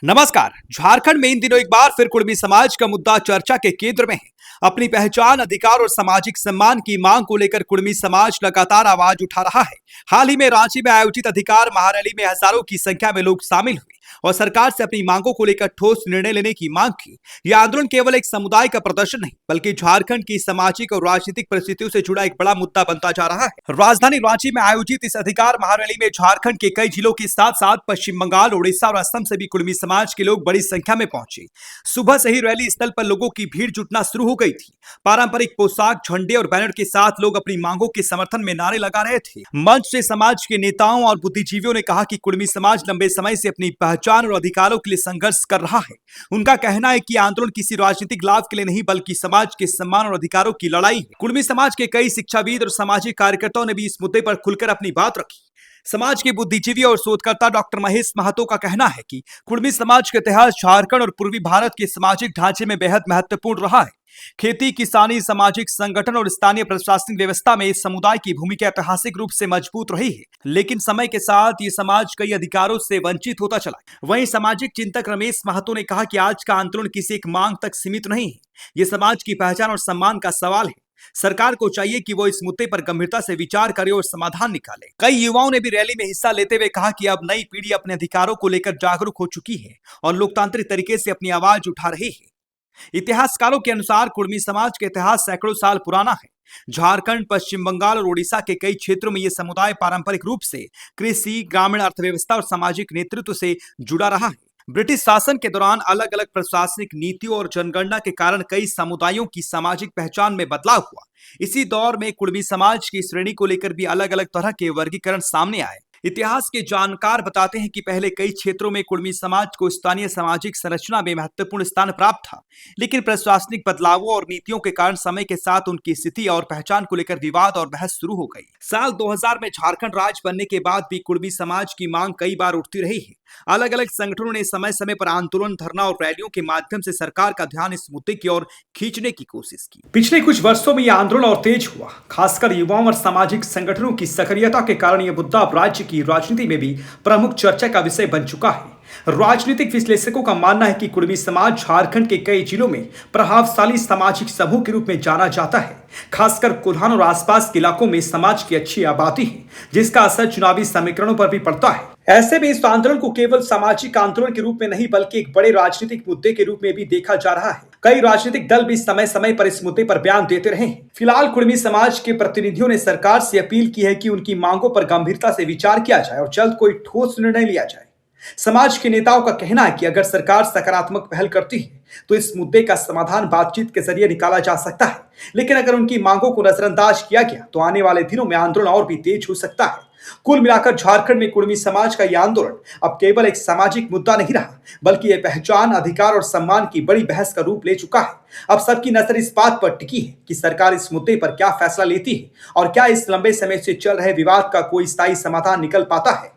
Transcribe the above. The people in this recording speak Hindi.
नमस्कार। झारखंड में इन दिनों एक बार फिर कुर्मी समाज का मुद्दा चर्चा के केंद्र में है। अपनी पहचान, अधिकार और सामाजिक सम्मान की मांग को लेकर कुर्मी समाज लगातार आवाज उठा रहा है। हाल ही में रांची में आयोजित अधिकार महारैली में हजारों की संख्या में लोग शामिल हुए और सरकार से अपनी मांगों को लेकर ठोस निर्णय लेने की मांग की। यह आंदोलन केवल एक समुदाय का प्रदर्शन नहीं, बल्कि झारखंड की सामाजिक और राजनीतिक परिस्थितियों से जुड़ा एक बड़ा मुद्दा बनता जा रहा है। राजधानी रांची में आयोजित इस अधिकार महारैली में झारखंड के कई जिलों के साथ साथ पश्चिम बंगाल, उड़ीसा और असम से भी कुर्मी समाज के लोग बड़ी संख्या में पहुंचे। सुबह से ही रैली स्थल पर लोगों की भीड़ जुटना शुरू हो गई थी। पारंपरिक पोशाक, झंडे और बैनर के साथ लोग अपनी मांगों के समर्थन में नारे लगा रहे थे। मंच से समाज के नेताओं और बुद्धिजीवियों ने कहा कि कुर्मी समाज लंबे समय से अपनी पहचान और अधिकारों के लिए संघर्ष कर रहा है। उनका कहना है कि आंदोलन किसी राजनीतिक लाभ के लिए नहीं, बल्कि समाज के सम्मान और अधिकारों की लड़ाई है। कुर्मी समाज के कई शिक्षाविद और सामाजिक कार्यकर्ताओं ने भी इस मुद्दे पर खुलकर अपनी बात रखी। समाज के बुद्धिजीवी और शोधकर्ता डॉक्टर महेश महतो का कहना है कि कुर्मी समाज का इतिहास झारखंड और पूर्वी भारत के सामाजिक ढांचे में बेहद महत्वपूर्ण रहा है। खेती, किसानी, सामाजिक संगठन और स्थानीय प्रशासनिक व्यवस्था में इस समुदाय की भूमिका ऐतिहासिक रूप से मजबूत रही है। लेकिन समय के साथ ये समाज कई अधिकारों से वंचित होता चला। वहीं सामाजिक चिंतक रमेश महतो ने कहा कि आज का आंदोलन किसी एक मांग तक सीमित नहीं है, ये समाज की पहचान और सम्मान का सवाल है। सरकार को चाहिए कि वो इस मुद्दे पर गंभीरता से विचार करे और समाधान निकाले। कई युवाओं ने भी रैली में हिस्सा लेते हुए कहा कि अब नई पीढ़ी अपने अधिकारों को लेकर जागरूक हो चुकी है और लोकतांत्रिक तरीके से अपनी आवाज उठा रही है। इतिहासकारों के अनुसार कुर्मी समाज का इतिहास सैकड़ों साल पुराना है। झारखंड, पश्चिम बंगाल और उड़ीसा के कई क्षेत्रों में यह समुदाय पारंपरिक रूप से कृषि, ग्रामीण अर्थव्यवस्था और सामाजिक नेतृत्व से जुड़ा रहा है। ब्रिटिश शासन के दौरान अलग अलग प्रशासनिक नीतियों और जनगणना के कारण कई समुदायों की सामाजिक पहचान में बदलाव हुआ। इसी दौर में कुर्मी समाज की श्रेणी को लेकर भी अलग अलग तरह के वर्गीकरण सामने आए। इतिहास के जानकार बताते हैं कि पहले कई क्षेत्रों में कुर्मी समाज को स्थानीय सामाजिक संरचना में महत्वपूर्ण स्थान प्राप्त था, लेकिन प्रशासनिक बदलावों और नीतियों के कारण समय के साथ उनकी स्थिति और पहचान को लेकर विवाद और बहस शुरू हो गई। साल 2000 में झारखंड राज्य बनने के बाद भी कुर्मी समाज की मांग कई बार उठती रही है। अलग अलग संगठनों ने समय समय पर आंदोलन, धरना और रैलियों के माध्यम से सरकार का ध्यान इस मुद्दे की ओर खींचने की कोशिश की। पिछले कुछ वर्षों में यह आंदोलन और तेज हुआ। खासकर युवाओं और सामाजिक संगठनों की सक्रियता के कारण यह मुद्दा अब राज्य की राजनीति में भी प्रमुख चर्चा का विषय बन चुका है। राजनीतिक विश्लेषकों का मानना है कि कुर्मी समाज झारखंड के कई जिलों में प्रभावशाली सामाजिक समूह के रूप में जाना जाता है। खासकर कोल्हान और आसपास के इलाकों में समाज की अच्छी आबादी है, जिसका असर चुनावी समीकरणों पर भी पड़ता है। ऐसे में इस आंदोलन को केवल सामाजिक आंदोलन के रूप में नहीं, बल्कि एक बड़े राजनीतिक मुद्दे के रूप में भी देखा जा रहा है। कई राजनीतिक दल भी समय समय पर इस मुद्दे पर बयान देते रहे हैं। फिलहाल कुर्मी समाज के प्रतिनिधियों ने सरकार से अपील की है कि उनकी मांगों पर गंभीरता से विचार किया जाए और जल्द कोई ठोस निर्णय लिया जाए। समाज के नेताओं का कहना है कि अगर सरकार सकारात्मक पहल करती है तो इस मुद्दे का समाधान बातचीत के जरिए निकाला जा सकता है, लेकिन अगर उनकी मांगों को नजरअंदाज किया गया तो आने वाले दिनों में आंदोलन और भी तेज हो सकता है। कुल मिलाकर झारखंड में कुर्मी समाज का यह आंदोलन अब केवल एक सामाजिक मुद्दा नहीं रहा, बल्कि यह पहचान, अधिकार और सम्मान की बड़ी बहस का रूप ले चुका है। अब सबकी नजर इस बात पर टिकी है कि सरकार इस मुद्दे पर क्या फैसला लेती है और क्या इस लंबे समय से चल रहे विवाद का कोई स्थायी समाधान निकल पाता है।